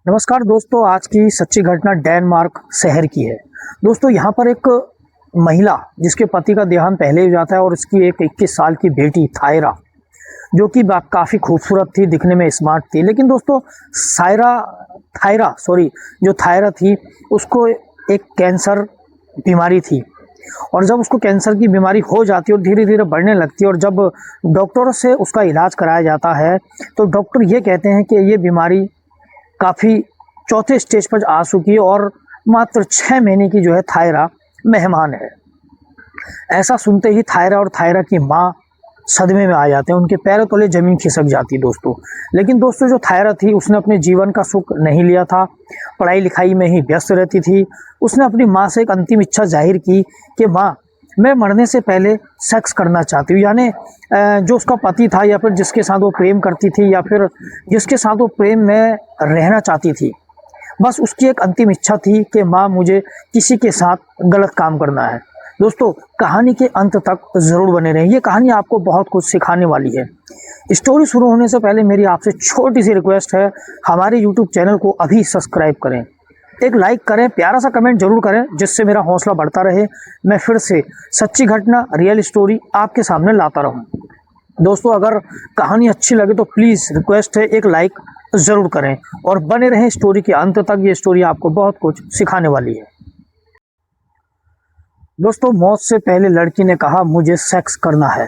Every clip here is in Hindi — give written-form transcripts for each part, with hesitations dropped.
नमस्कार दोस्तों, आज की सच्ची घटना डेनमार्क शहर की है। दोस्तों, यहाँ पर एक महिला जिसके पति का देहांत पहले ही जाता है और उसकी एक 21 साल की बेटी थायरा, जो कि काफ़ी खूबसूरत थी, दिखने में स्मार्ट थी। लेकिन दोस्तों जो थायरा थी, उसको एक कैंसर बीमारी थी। और जब उसको कैंसर की बीमारी हो जाती है और धीरे धीरे बढ़ने लगती है, और जब डॉक्टरों से उसका इलाज कराया जाता है तो डॉक्टर ये कहते हैं कि ये बीमारी काफ़ी चौथे स्टेज पर आ चुकी है और मात्र 6 महीने की जो है थायरा मेहमान है। ऐसा सुनते ही थायरा और थायरा की माँ सदमे में आ जाते हैं, उनके पैरों तले ज़मीन खिसक जाती है दोस्तों। लेकिन दोस्तों, जो थायरा थी उसने अपने जीवन का सुख नहीं लिया था, पढ़ाई लिखाई में ही व्यस्त रहती थी। उसने अपनी माँ से एक अंतिम इच्छा जाहिर की कि माँ, मैं मरने से पहले सेक्स करना चाहती हूँ। यानी जो उसका पति था या फिर जिसके साथ वो प्रेम करती थी या फिर जिसके साथ वो प्रेम में रहना चाहती थी, बस उसकी एक अंतिम इच्छा थी कि माँ, मुझे किसी के साथ गलत काम करना है। दोस्तों, कहानी के अंत तक ज़रूर बने रहें, ये कहानी आपको बहुत कुछ सिखाने वाली है। स्टोरी शुरू होने से पहले मेरी आपसे छोटी सी रिक्वेस्ट है, हमारे यूट्यूब चैनल को अभी सब्सक्राइब करें, एक लाइक करें, प्यारा सा कमेंट जरूर करें, जिससे मेरा हौसला बढ़ता रहे, मैं फिर से सच्ची घटना, रियल स्टोरी आपके सामने लाता रहूं। दोस्तों, अगर कहानी अच्छी लगे तो प्लीज़ रिक्वेस्ट है, एक लाइक ज़रूर करें और बने रहें स्टोरी के अंत तक। ये स्टोरी आपको बहुत कुछ सिखाने वाली है। दोस्तों, मौत से पहले लड़की ने कहा, मुझे सेक्स करना है।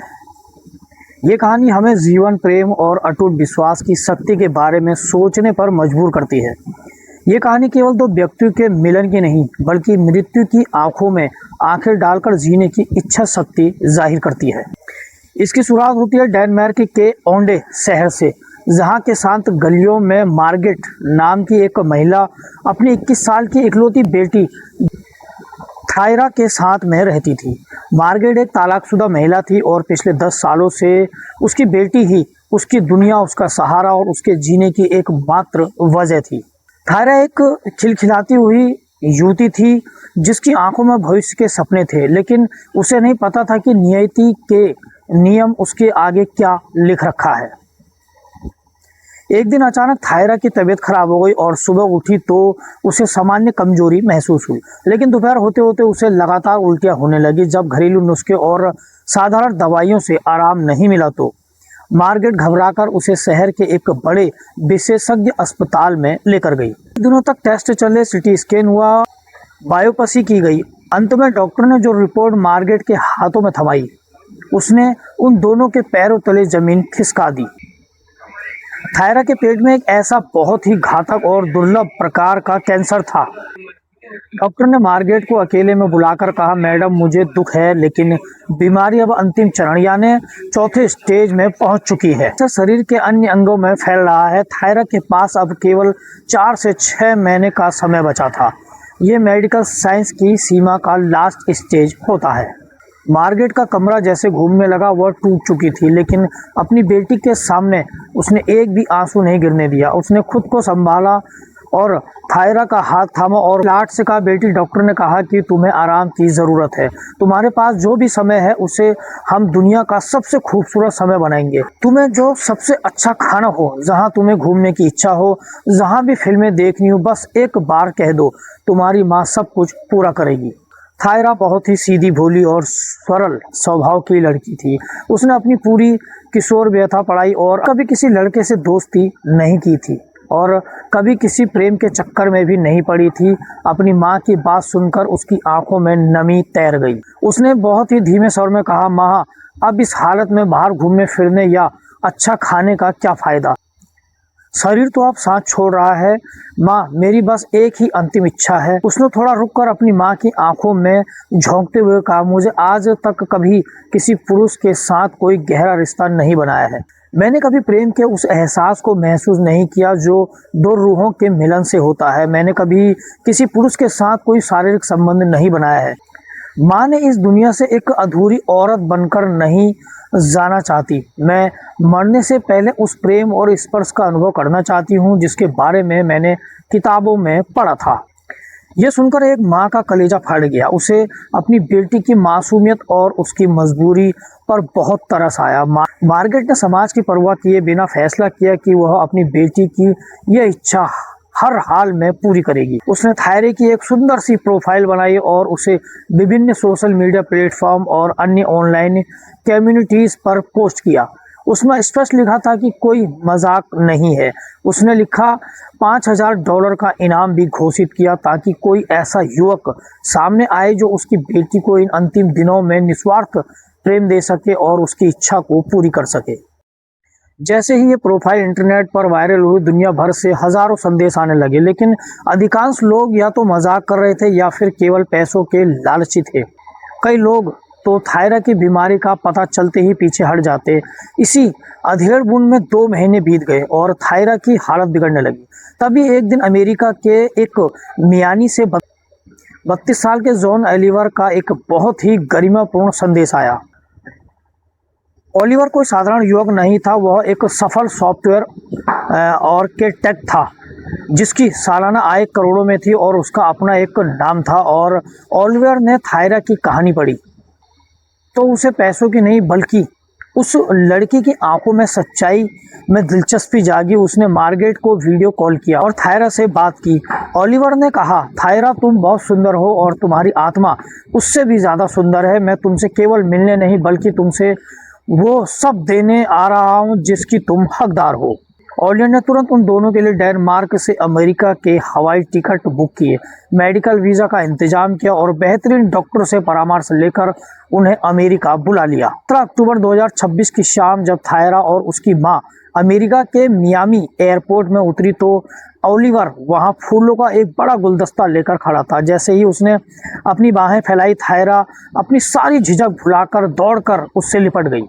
ये कहानी हमें जीवन, प्रेम और अटूट विश्वास की शक्ति के बारे में सोचने पर मजबूर करती है। ये कहानी केवल दो व्यक्तियों के मिलन की नहीं, बल्कि मृत्यु की आंखों में आंखें डालकर जीने की इच्छा शक्ति जाहिर करती है। इसकी शुरुआत होती है डेनमार्क के ओंडे शहर से, जहाँ के शांत गलियों में मार्गेट नाम की एक महिला अपनी 21 साल की इकलौती बेटी थायरा के साथ में रहती थी। मार्गेट एक तलाकशुदा महिला थी और पिछले 10 सालों से उसकी बेटी ही उसकी दुनिया, उसका सहारा और उसके जीने की एकमात्र वजह थी। थायरा एक खिलखिलाती हुई युवती थी जिसकी आंखों में भविष्य के सपने थे, लेकिन उसे नहीं पता था कि नियति के नियम उसके आगे क्या लिख रखा है। एक दिन अचानक थायरा की तबीयत खराब हो गई और सुबह उठी तो उसे सामान्य कमजोरी महसूस हुई, लेकिन दोपहर होते होते उसे लगातार उल्टियां होने लगी। जब घरेलू नुस्खे और साधारण दवाइयों से आराम नहीं मिला तो मार्गेट घबराकर उसे शहर के एक बड़े विशेषज्ञ अस्पताल में लेकर गई। दिनों तक टेस्ट चले, सिटी स्कैन हुआ, बायोप्सी की गई। अंत में डॉक्टर ने जो रिपोर्ट मार्गेट के हाथों में थमाई, उसने उन दोनों के पैरों तले जमीन खिसका दी। थायरा के पेट में एक ऐसा बहुत ही घातक और दुर्लभ प्रकार का कैंसर था। डॉक्टर ने मार्गेट को अकेले में बुलाकर कहा, मैडम, मुझे दुख है, लेकिन बीमारी अब अंतिम चरण यानी चौथे स्टेज में पहुंच चुकी है। शरीर के अन्य अंगों में फैल रहा है। थायरा के पास अब केवल 4 से 6 महीने का समय बचा था। ये मेडिकल साइंस की सीमा का लास्ट स्टेज होता है। मार्गेट का कमरा जैसे घूमने लगा, वह टूट चुकी थी, लेकिन अपनी बेटी के सामने उसने एक भी आंसू नहीं गिरने दिया। उसने खुद को संभाला और थायरा का हाथ थामा और लाड से कहा, बेटी, डॉक्टर ने कहा कि तुम्हें आराम की ज़रूरत है। तुम्हारे पास जो भी समय है उसे हम दुनिया का सबसे खूबसूरत समय बनाएंगे। तुम्हें जो सबसे अच्छा खाना हो, जहां तुम्हें घूमने की इच्छा हो, जहां भी फिल्में देखनी हो, बस एक बार कह दो, तुम्हारी माँ सब कुछ पूरा करेगी। थायरा बहुत ही सीधी भोली और सरल स्वभाव की लड़की थी। उसने अपनी पूरी किशोर व्यथा, पढ़ाई और कभी किसी लड़के से दोस्ती नहीं की थी और कभी किसी प्रेम के चक्कर में भी नहीं पड़ी थी। अपनी माँ की बात सुनकर उसकी आंखों में नमी तैर गई। उसने बहुत ही धीमे स्वर में कहा, माँ, अब इस हालत में बाहर घूमने फिरने या अच्छा खाने का क्या फ़ायदा? शरीर तो अब सांस छोड़ रहा है। माँ, मेरी बस एक ही अंतिम इच्छा है। उसने थोड़ा रुककर अपनी माँ की आंखों में झोंकते हुए कहा, मुझे आज तक कभी किसी पुरुष के साथ कोई गहरा रिश्ता नहीं बनाया है। मैंने कभी प्रेम के उस एहसास को महसूस नहीं किया जो दो रूहों के मिलन से होता है। मैंने कभी किसी पुरुष के साथ कोई शारीरिक संबंध नहीं बनाया है। माँ ने इस दुनिया से एक अधूरी औरत बनकर नहीं जाना चाहती। मैं मरने से पहले उस प्रेम और स्पर्श का अनुभव करना चाहती हूँ जिसके बारे में मैंने किताबों में पढ़ा था। यह सुनकर एक माँ का कलेजा फट गया। उसे अपनी बेटी की मासूमियत और उसकी मजबूरी पर बहुत तरस आया। मार्गेट ने समाज की परवाह किए बिना फैसला किया कि वह अपनी बेटी की यह इच्छा हर हाल में पूरी करेगी। उसने थायरा की एक सुंदर सी प्रोफाइल बनाई और उसे विभिन्न सोशल मीडिया प्लेटफॉर्म और अन्य ऑनलाइन कम्युनिटीज पर पोस्ट किया। उसमें स्पष्ट लिखा था कि कोई मजाक नहीं है। उसने लिखा $5000 का इनाम भी घोषित किया ताकि कोई ऐसा युवक सामने आए जो उसकी बेटी को इन अंतिम दिनों में निस्वार्थ प्रेम दे सके और उसकी इच्छा को पूरी कर सके। जैसे ही ये प्रोफाइल इंटरनेट पर वायरल हुई, दुनिया भर से हजारों संदेश आने लगे, लेकिन अधिकांश लोग या तो मजाक कर रहे थे या फिर केवल पैसों के लालची थे। कई लोग तो थायरा की बीमारी का पता चलते ही पीछे हट जाते। इसी अधेड़-बुन में 2 महीने बीत गए और थायरा की हालत बिगड़ने लगी। तभी एक दिन अमेरिका के एक मियामी से 32 साल के जॉन ओलिवर का एक बहुत ही गरिमापूर्ण संदेश आया। ओलिवर कोई साधारण युवक नहीं था, वह एक सफल सॉफ्टवेयर आर्किटेक्ट था जिसकी सालाना आय करोड़ों में थी और उसका अपना एक नाम था। और ओलिवर ने थायरा की कहानी पढ़ी तो उसे पैसों की नहीं बल्कि उस लड़की की आंखों में सच्चाई में दिलचस्पी जागी। उसने मार्गरेट को वीडियो कॉल किया और थायरा से बात की। ओलिवर ने कहा, थायरा तुम बहुत सुंदर हो और तुम्हारी आत्मा उससे भी ज़्यादा सुंदर है। मैं तुमसे केवल मिलने नहीं बल्कि तुमसे वो सब देने आ रहा हूँ जिसकी तुम हकदार हो। ओलिवर ने तुरंत उन दोनों के लिए डेनमार्क से अमेरिका के हवाई टिकट बुक किए, मेडिकल वीज़ा का इंतजाम किया और बेहतरीन डॉक्टर से परामर्श लेकर उन्हें अमेरिका बुला लिया। 17 अक्टूबर 2026 की शाम जब थायरा और उसकी मां अमेरिका के मियामी एयरपोर्ट में उतरी तो ओलिवर वहां फूलों का एक बड़ा गुलदस्ता लेकर खड़ा था। जैसे ही उसने अपनी बाहें फैलाई, थायरा अपनी सारी झिझक भुलाकर दौड़कर उससे लिपट गई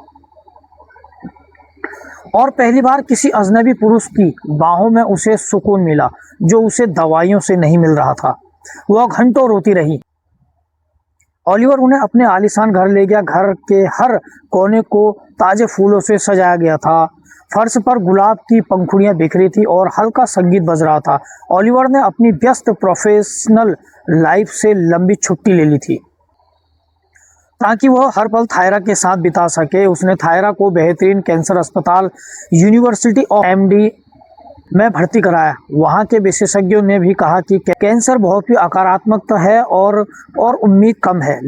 और पहली बार किसी अजनबी पुरुष की बाहों में उसे सुकून मिला जो उसे दवाइयों से नहीं मिल रहा था। वह घंटों रोती रही। ओलिवर उन्हें अपने आलीशान घर ले गया। घर के हर कोने को ताजे फूलों से सजाया गया था। फर्श पर गुलाब की पंखुड़ियां बिखरी थी और हल्का संगीत बज रहा था। ओलिवर ने अपनी व्यस्त प्रोफेशनल लाइफ से लंबी छुट्टी ले ली थी ताकि वह हर पल थायरा के साथ बिता सके। उसने थायरा को बेहतरीन कैंसर अस्पताल यूनिवर्सिटी ऑफ एमडी में भर्ती कराया। वहां के विशेषज्ञों ने भी कहा कि कैंसर बहुत ही आक्रामक है और उम्मीद कम है,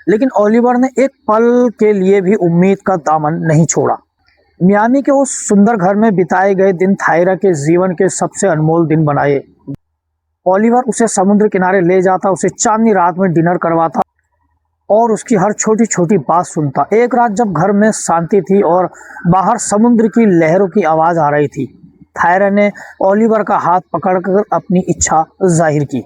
लेकिन ओलिवर ने एक पल के लिए भी उम्मीद का दामन नहीं छोड़ा। मियामी के उस सुंदर घर में बिताए गए दिन थायरा के जीवन के सबसे अनमोल दिन बनाए। ओलिवर उसे समुद्र किनारे ले जाता, उसे चांदनी रात में डिनर करवाता और उसकी हर छोटी छोटी बात सुनता। एक रात जब घर में शांति थी और बाहर समुद्र की लहरों की आवाज आ रही थी, थायरा ने ओलिवर का हाथ पकड़कर अपनी इच्छा जाहिर की।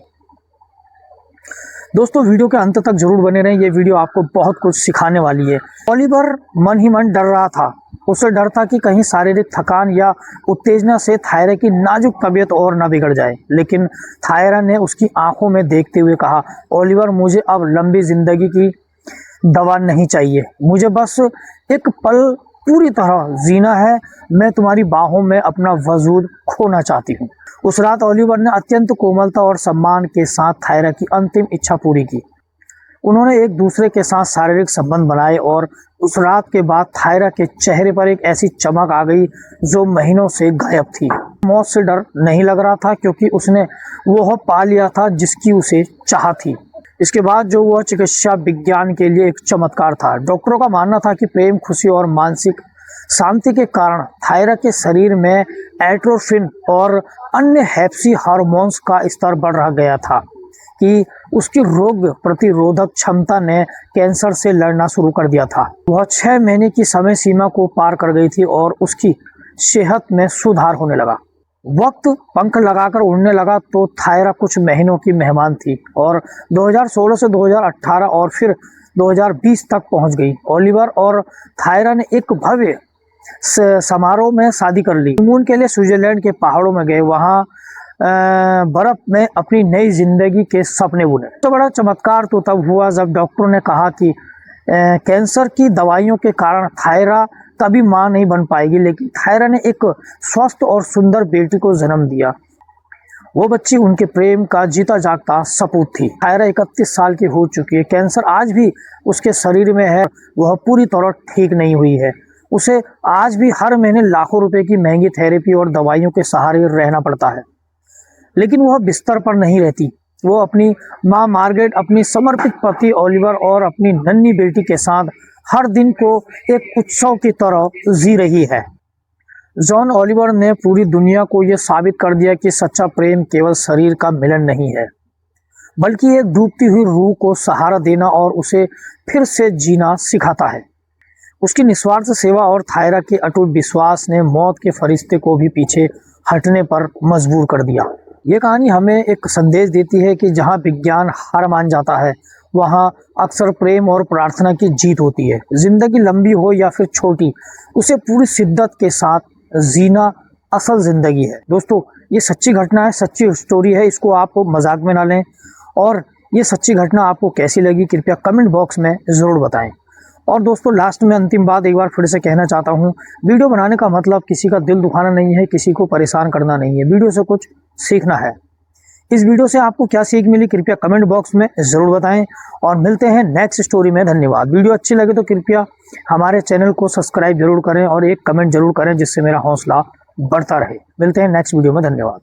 दोस्तों, वीडियो के अंत तक जरूर बने रहें, ये वीडियो आपको बहुत कुछ सिखाने वाली है। ओलिवर मन ही मन डर रहा था। उसे डर था कि कहीं शारीरिक थकान या उत्तेजना से थायरा की नाजुक तबीयत और न बिगड़ जाए। लेकिन थायरा ने उसकी आंखों में देखते हुए कहा, ओलिवर, मुझे अब लंबी जिंदगी की दवा नहीं चाहिए, मुझे बस एक पल पूरी तरह जीना है। मैं तुम्हारी बाहों में अपना वजूद खोना चाहती हूँ। उस रात ओलिवर ने अत्यंत कोमलता और सम्मान के साथ थायरा की अंतिम इच्छा पूरी की। उन्होंने एक दूसरे के साथ शारीरिक संबंध बनाए और उस रात के बाद थायरा के चेहरे पर एक ऐसी चमक आ गई जो महीनों से गायब थी। मौत से डर नहीं लग रहा था क्योंकि उसने वह पा लिया था जिसकी उसे चाह थी। इसके बाद जो वह चिकित्सा विज्ञान के लिए एक चमत्कार था। डॉक्टरों का मानना था कि प्रेम, खुशी और मानसिक शांति के कारण थायरा के शरीर में एट्रोफिन और अन्य हैप्सी हार्मोन्स का स्तर बढ़ रह गया था कि उसकी रोग प्रतिरोधक क्षमता ने कैंसर से लड़ना शुरू कर दिया था। वह 6 महीने की समय सीमा को पार कर गई थी और उसकी सेहत में सुधार होने लगा। वक्त पंख लगाकर उड़ने लगा तो थायरा कुछ महीनों की मेहमान थी और 2016 से 2018 और फिर 2020 तक पहुंच गई। ओलिवर और थायरा ने एक भव्य समारोह में शादी कर ली। हनीमून के लिए स्विट्जरलैंड के पहाड़ों में गए। वहां बर्फ में अपनी नई जिंदगी के सपने बुने। तो बड़ा चमत्कार तो तब हुआ जब डॉक्टरों ने कहा कि कैंसर की दवाइयों के कारण थायरा कभी मां नहीं बन पाएगी, लेकिन थायरा ने एक स्वस्थ और सुंदर बेटी को जन्म दिया। वो बच्ची उनके प्रेम का जीता जागता सपूत थी। थायरा 31 साल की हो चुकी है। कैंसर आज भी उसके शरीर में है, वह पूरी तरह ठीक नहीं हुई है। उसे आज भी हर महीने लाखों रुपए की महंगी थेरेपी और दवाइयों के सहारे रहना पड़ता है। लेकिन वह बिस्तर पर नहीं रहती। वो अपनी माँ मार्गरेट, अपनी समर्पित पति ओलिवर और अपनी नन्ही बेटी के साथ हर दिन को एक उत्सव की तरह जी रही है। जॉन ओलिवर ने पूरी दुनिया को यह साबित कर दिया कि सच्चा प्रेम केवल शरीर का मिलन नहीं है, बल्कि एक डूबती हुई रूह को सहारा देना और उसे फिर से जीना सिखाता है। उसकी निस्वार्थ सेवा और थायरा के अटूट विश्वास ने मौत के फरिश्ते को भी पीछे हटने पर मजबूर कर दिया। ये कहानी हमें एक संदेश देती है कि जहाँ विज्ञान हार मान जाता है, वहाँ अक्सर प्रेम और प्रार्थना की जीत होती है। जिंदगी लंबी हो या फिर छोटी, उसे पूरी शिद्दत के साथ जीना असल जिंदगी है। दोस्तों, ये सच्ची घटना है, सच्ची स्टोरी है, इसको आप मजाक में ना लें। और ये सच्ची घटना आपको कैसी लगी कृपया कमेंट बॉक्स में ज़रूर बताएं। और दोस्तों, लास्ट में अंतिम बात एक बार फिर से कहना चाहता हूँ, वीडियो बनाने का मतलब किसी का दिल दुखाना नहीं है, किसी को परेशान करना नहीं है। वीडियो से कुछ सीखना है। इस वीडियो से आपको क्या सीख मिली कृपया कमेंट बॉक्स में ज़रूर बताएं। और मिलते हैं नेक्स्ट स्टोरी में। धन्यवाद। वीडियो अच्छी लगे तो कृपया हमारे चैनल को सब्सक्राइब जरूर करें और एक कमेंट जरूर करें, जिससे मेरा हौसला बढ़ता रहे। मिलते हैं नेक्स्ट वीडियो में। धन्यवाद।